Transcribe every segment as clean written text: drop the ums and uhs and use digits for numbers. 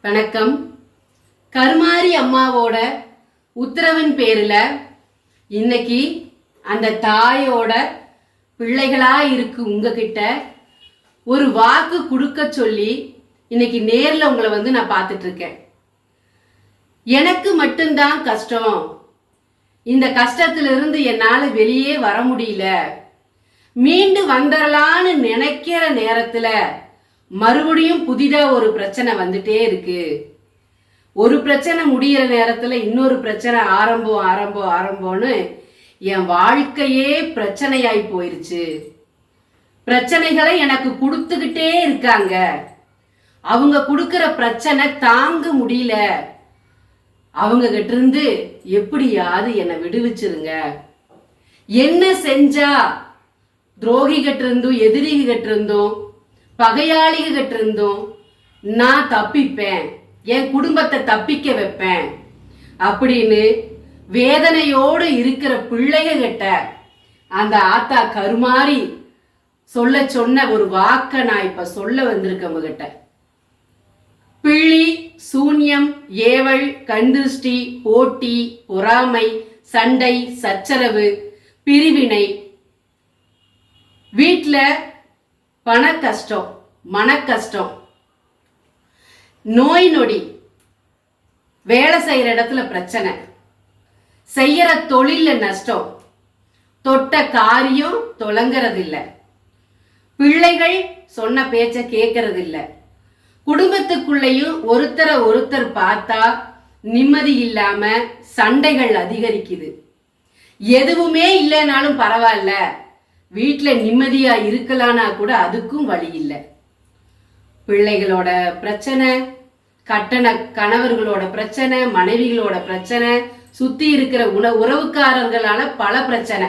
வணக்கம். கருமாரி அம்மாவோட உத்தரவின் பேரில் இன்னைக்கு அந்த தாயோட பிள்ளைகளா இருக்கு உங்ககிட்ட ஒரு வாக்கு கொடுக்க சொல்லி இன்னைக்கு நேரில் உங்களை நான் பார்த்துட்டு இருக்கேன். எனக்கு மட்டும்தான் கஷ்டம், இந்த கஷ்டத்திலிருந்து என்னால் வெளியே வர முடியல, மீண்டு வந்துடலான்னு நினைக்கிற நேரத்தில் மறுபடியும் புதிதா ஒரு பிரச்சனை வந்துட்டே இருக்கு. ஒரு பிரச்சனை முடிகிற நேரத்தில் இன்னொரு பிரச்சனை ஆரம்பம்னு என் வாழ்க்கையே பிரச்சனையாய் போயிருச்சு. பிரச்சனைகளை எனக்கு கொடுத்துக்கிட்டே இருக்காங்க. அவங்க கொடுக்கிற பிரச்சனை தாங்க முடியல. அவங்க கிட்ட இருந்து எப்படியாவது என்னை விடுவிச்சிருங்க. என்ன செஞ்சா துரோகி கிட்ட இருந்தும் எதிரிக கிட்ட இருந்தும் பகையாளிக கிட்ட இருந்தும் நான் தப்பிப்பேன், என் குடும்பத்தை தப்பிக்க வைப்பேன் அப்படின்னு வேதனையோடு இருக்கிற பிள்ளைக கிட்ட அந்த ஆத்தா கருமாரி சொல்ல சொன்ன ஒரு வாக்க நான் இப்ப சொல்ல வந்திருக்கேன் உங்ககிட்ட. பிள்ளி, சூன்யம், ஏவல், கண்திருஷ்டி, போட்டி, பொறாமை, சண்டை, சச்சரவு, பிரிவினை, வீட்டில் பண கஷ்டம், மன கஷ்டம், நோய் நொடி, வேலை செய்யற இடத்துல பிரச்சனை, செய்யற தொழில நஷ்டம், தொட்ட காரியம் தொடங்கிறது இல்லை, பிள்ளைகள் சொன்ன பேச்ச கேட்கறது இல்லை, குடும்பத்துக்குள்ளேயும் ஒருத்தர் பார்த்தா நிம்மதி இல்லாம சண்டைகள் அதிகரிக்குது. எதுவுமே இல்லைனாலும் பரவாயில்ல, வீட்டில் நிம்மதியா இருக்கலானா கூட அதுக்கும் வழி இல்லை. பிள்ளைகளோட பிரச்சனை, கணவர்களோட பிரச்சனை, மனைவிகளோட பிரச்சனை, சுத்தி இருக்கிற உறவுக்காரர்களால பல பிரச்சனை,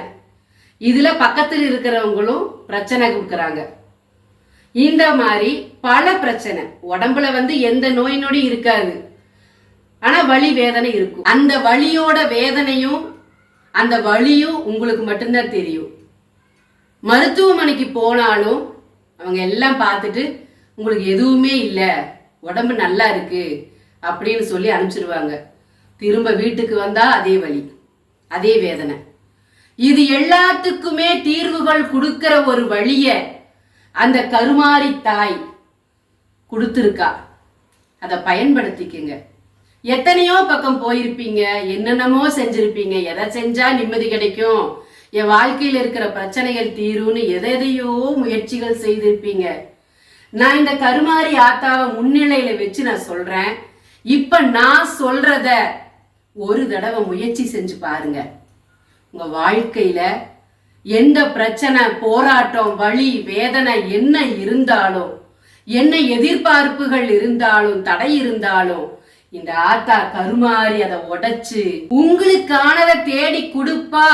இதுல பக்கத்தில் இருக்கிறவங்களும் பிரச்சனை கொடுக்கறாங்க. இந்த மாதிரி பல பிரச்சனை. உடம்புல எந்த நோய் நொடி இருக்காது, ஆனா வலி வேதனை இருக்கும். அந்த வலியோட வேதனையும் அந்த வலியும் உங்களுக்கு மட்டும்தான் தெரியும். மருத்துவமனைக்கு போனாலும் அவங்க எல்லாம் பார்த்துட்டு உங்களுக்கு எதுவுமே இல்லை, உடம்பு நல்லா இருக்கு அப்படின்னு சொல்லி அனுப்பிச்சிருவாங்க. திரும்ப வீட்டுக்கு வந்தா அதே வலி, அதே வேதனை. இது எல்லாத்துக்குமே தீர்வுகள் கொடுக்கிற ஒரு வழிய அந்த கருமாரி தாய் கொடுத்துருக்கா. அதை பயன்படுத்திக்கங்க. எத்தனையோ பக்கம் போயிருப்பீங்க, என்னென்னமோ செஞ்சிருப்பீங்க. எதை செஞ்சா நிம்மதி கிடைக்கும், என் வாழ்க்கையில் இருக்கிற பிரச்சனைகள் தீரும்னு எதையோ முயற்சிகள் செய்திருப்பீங்க. நான் இந்த கருமாரி ஆத்தாவை முன்னிலையில வச்சு நான் சொல்றேன். இப்ப நான் சொல்றத ஒரு தடவை முயற்சி செஞ்சு பாருங்க. உங்க வாழ்க்கையில எந்த பிரச்சனை, போராட்டம், வலி, வேதனை என்ன இருந்தாலும், என்ன எதிர்பார்ப்புகள் இருந்தாலும், தடை இருந்தாலும், இந்த ஆத்தா கருமாரி அதை உடைச்சு உங்களுக்கானதை தேடி கொடுப்பா.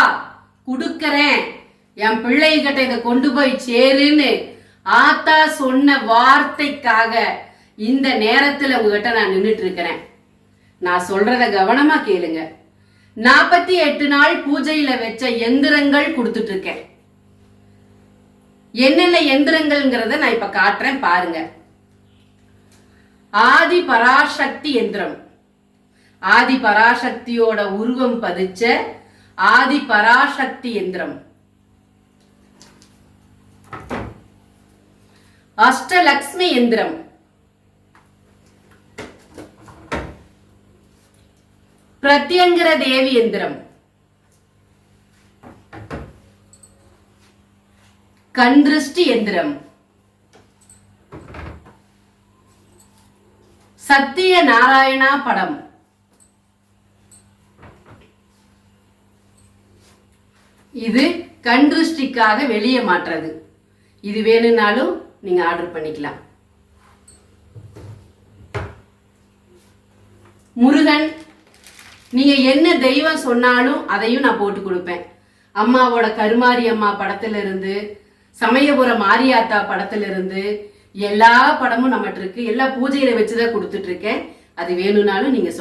கொடுக்கறேன், என் பிள்ளைகிட்ட இதை கொண்டு போய் சேருன்னு ஆத்தா சொன்ன வார்த்தைக்காக இந்த நேரத்துல உங்ககிட்ட நான் நின்றுட்டு இருக்கிறேன். நான் சொல்றத கவனமா கேளுங்க. 48 நாள் பூஜையில வச்ச எந்திரங்கள் கொடுத்துட்டு இருக்கேன். என்னென்ன எந்திரங்கள்ங்கிறத நான் இப்ப காட்டுறேன், பாருங்க. ஆதி பராசக்தி எந்திரம், ஆதி பராசக்தியோட உருவம் பதிச்ச ஆதி பராசக்தி எந்திரம். அஷ்டலக்ஷ்மி எந்திரம், பிரத்யங்கர தேவி எந்திரம், கண்திருஷ்டி எந்திரம், சத்திய நாராயணா படம், இது கண்திருஷ்டிக்காக வெளியே மாற்றுறது. இது வேணும்னாலும் நீங்க ஆர்டர் பண்ணிக்கலாம். முருகன், நீங்க என்ன தெய்வம் சொன்னாலும் அதையும் நான் போட்டு கொடுப்பேன். அம்மாவோட கருமாரி அம்மா படத்துல இருந்து, சமயபுரம் மாரியாத்தா படத்துல இருந்து எல்லா படமும் நம்மகிட்ட இருக்கு. எல்லா பூஜையில வச்சுதான் கொடுத்துட்டு இருக்கேன். அது வேணும்னாலும் நீங்க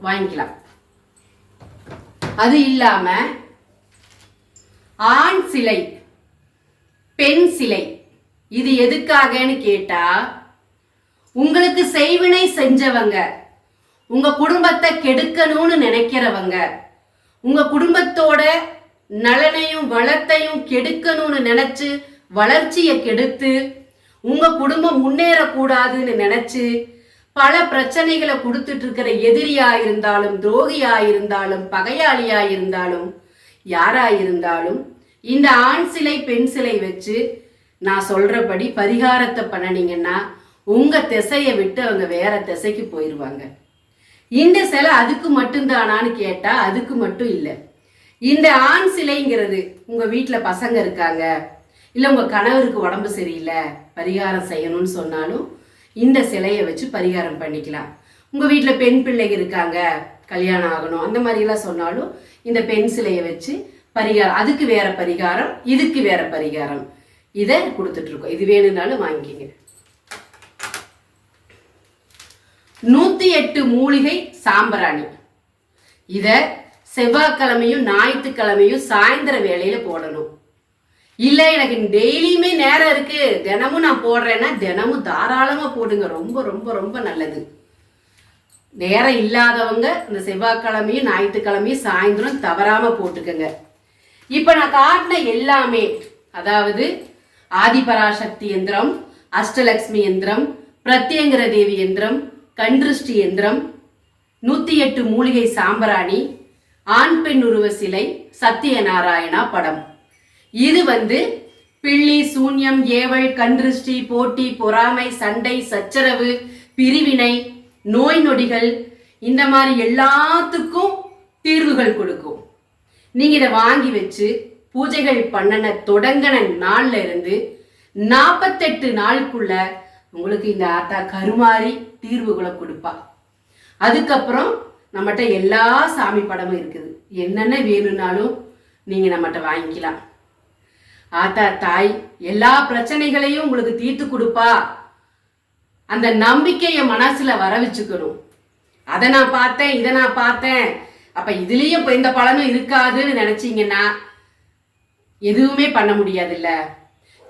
வாங்கிக்கலாம். அது இல்லாம ஆண் சிலை, பெண் சிலை, இது எதுக்காகன்னு கேட்டா உங்களுக்கு செய்வினை செஞ்சவங்க, உங்க குடும்பத்தை கெடுக்கணும்னு நினைக்கிறவங்க, உங்க குடும்பத்தோட நலனையும் வளத்தையும் கெடுக்கணும்னு நினைச்சு வளர்ச்சியை கெடுத்து உங்க குடும்பம் முன்னேறக்கூடாதுன்னு நினைச்சு பல பிரச்சனைகளை கொடுத்துட்டு இருக்கிற எதிரியா இருந்தாலும், துரோகியா இருந்தாலும், பகையாளியா இருந்தாலும், யாரா இருந்தாலும் இந்த ஆண் சிலை பெண் சிலை வச்சு நான் சொல்றபடி பரிகாரத்தை பண்ணினீங்கன்னா உங்க திசையை விட்டு அவங்க வேற திசைக்கு போயிடுவாங்க. இந்த சிலை அதுக்கு மட்டும்தானான்னு கேட்டா அதுக்கு மட்டும் இல்லை. இந்த ஆண் சிலைங்கிறது உங்க வீட்டுல பசங்க இருக்காங்க, இல்ல உங்க கணவருக்கு உடம்பு சரியில்லை பரிகாரம் செய்யணும்னு சொன்னாலும் இந்த சிலையை வச்சு பரிகாரம் பண்ணிக்கலாம். உங்க வீட்டுல பெண் பிள்ளைங்க இருக்காங்க, கல்யாணம் ஆகணும் அந்த மாதிரி எல்லாம் சொன்னாலும் இந்த பெண் சிலையை வச்சு பரிகாரம், அதுக்கு வேற பரிகாரம், இதுக்கு வேற பரிகாரம், இதை கொடுத்துட்டு இருக்கோம். இது வேணும்னாலும் வாங்கிக்கிங்க. 108 மூலிகை சாம்பிராணி. இத செவ்வாய்க்கிழமையும் ஞாயிற்றுக்கிழமையும் சாயந்தர வேலையில போடணும். இல்ல எனக்கு டெய்லியுமே நேரம் இருக்கு தினமும் நான் போடுறேன்னா தினமும் தாராளமா போடுங்க. ரொம்ப ரொம்ப ரொம்ப நல்லது. நேரம் இல்லாதவங்க இந்த செவ்வாய்க்கிழமையும் ஞாயிற்றுக்கிழமையும் சாயந்தரம் தவறாம போட்டுக்கங்க. இப்ப நான் காட்டின எல்லாமே, அதாவது ஆதிபராசக்தி யந்திரம், அஷ்டலக்ஷ்மி யந்திரம், பிரத்யங்கர தேவி யந்திரம், கண்திருஷ்டி யந்திரம், 108 மூலிகை சாம்பிராணி, ஆண் பெண் உருவ சிலை, சத்தியநாராயணா படம். இது பில்லி, சூன்யம், ஏவல், கண்திருஷ்டி, போட்டி, பொறாமை, சண்டை, சச்சரவு, பிரிவினை, நோய் நொடிகள், இந்த மாதிரி எல்லாத்துக்கும் தீர்வுகள் கொடுக்கும். நீங்க இதை வாங்கி வச்சு பூஜைகள் பண்ணன தொடங்கின நாள்ல இருந்து 48 நாளுக்குள்ள உங்களுக்கு இந்த ஆத்தா கருமாறி தீர்வுகளை கொடுப்பா. அதுக்கப்புறம் நம்மகிட்ட எல்லா சாமி படமும் இருக்குது. என்னென்ன வேணும்னாலும் நீங்க நம்மகிட்ட வாங்கிக்கலாம். ஆத்தா தாய் எல்லா பிரச்சனைகளையும் உங்களுக்கு தீர்த்து கொடுப்பா. அந்த நம்பிக்கைய மனசுல வர வச்சுக்கணும். அதை நான் பார்த்தேன், இதை நான் பார்த்தேன், அப்ப இதுலயும் இப்ப இந்த பலனும் இருக்காதுன்னு நினைச்சீங்கன்னா எதுவுமே பண்ண முடியாதுல்ல.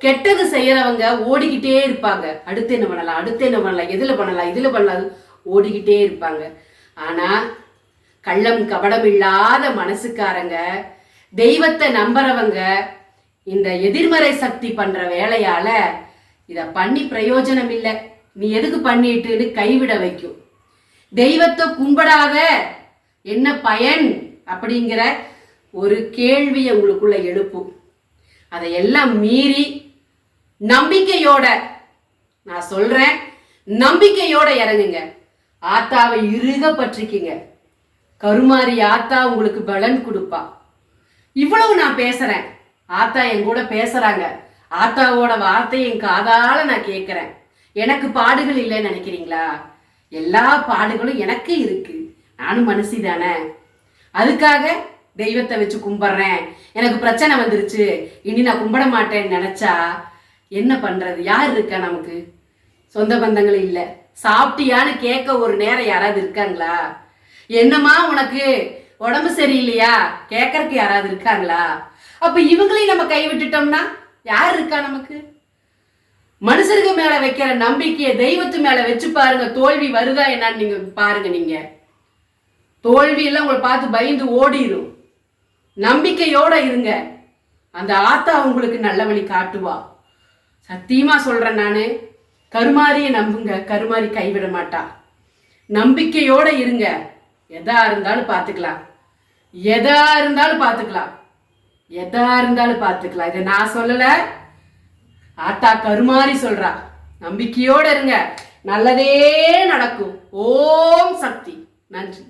கெட்டது செய்யறவங்க ஓடிக்கிட்டே இருப்பாங்க. அடுத்து என்ன பண்ணலாம், அடுத்து என்ன பண்ணலாம், எதுல பண்ணலாம், இதுல பண்ணலாம், ஓடிக்கிட்டே இருப்பாங்க. ஆனா கள்ளம் கபடம் இல்லாத மனசுக்காரங்க, தெய்வத்தை நம்புறவங்க இந்த எதிர்மறை சக்தி பண்ற வேலையால இத பண்ணி பிரயோஜனம் இல்லை, நீ எதுக்கு பண்ணிட்டுன்னு கைவிட வைக்கும். தெய்வத்தை கும்பிடாத என்ன பயன் அப்படிங்கிற ஒரு கேள்வியை உங்களுக்குள்ள எழுப்பும். அதையெல்லாம் மீறி நம்பிக்கையோட, நான் சொல்றேன், நம்பிக்கையோட இறங்குங்க. ஆத்தாவை இறுக பற்றிக்குங்க. கருமாரி ஆத்தா உங்களுக்கு பலன் கொடுப்பா. இவ்வளவு நான் பேசுறேன், ஆத்தா என் கூட பேசுறாங்க. ஆத்தாவோட வார்த்தையை என் காதால நான் கேட்கிறேன். எனக்கு பாடுகள் இல்லைன்னு நினைக்கிறீங்களா? எல்லா பாடுகளும் எனக்கு இருக்கு. நானும் மனுஷி தானே. அதுக்காக தெய்வத்தை வச்சு கும்பிடுறேன், எனக்கு பிரச்சனை வந்துருச்சு இனி நான் கும்பிட மாட்டேன்னு நினைச்சா என்ன பண்றது? யார் இருக்கா நமக்கு? சொந்த பந்தங்கள் இல்லை. சாப்பிட்டியான்னு கேட்க ஒரு நேரம் யாராவது இருக்காங்களா? என்னம்மா உனக்கு உடம்பு சரியில்லையா கேட்கறதுக்கு யாராவது இருக்காங்களா? அப்ப இவங்களையும் நம்ம கைவிட்டுட்டோம்னா யார் இருக்கா நமக்கு? மனுஷருக்கு மேல வைக்கிற நம்பிக்கையை தெய்வத்து மேல வச்சு பாருங்க, தோல்வி வருதா என்னன்னு நீங்க பாருங்க. நீங்க தோல்வி எல்லாம் உங்களை பார்த்து பயந்து ஓடிடும். நம்பிக்கையோட இருங்க, அந்த ஆத்தா உங்களுக்கு நல்ல வழி காட்டுவா. சத்தியமா சொல்றேன் நானு. கருமாரியை நம்புங்க, கருமாரி கைவிட மாட்டா. நம்பிக்கையோட இருங்க. எதா இருந்தாலும் பார்த்துக்கலாம், எதா இருந்தாலும் பார்த்துக்கலாம், எதா இருந்தாலும் பார்த்துக்கலாம். இதை நான் சொல்லல, ஆத்தா கருமாரி சொல்றா. நம்பிக்கையோட இருங்க, நல்லதே நடக்கும். ஓம் சக்தி. நன்றி.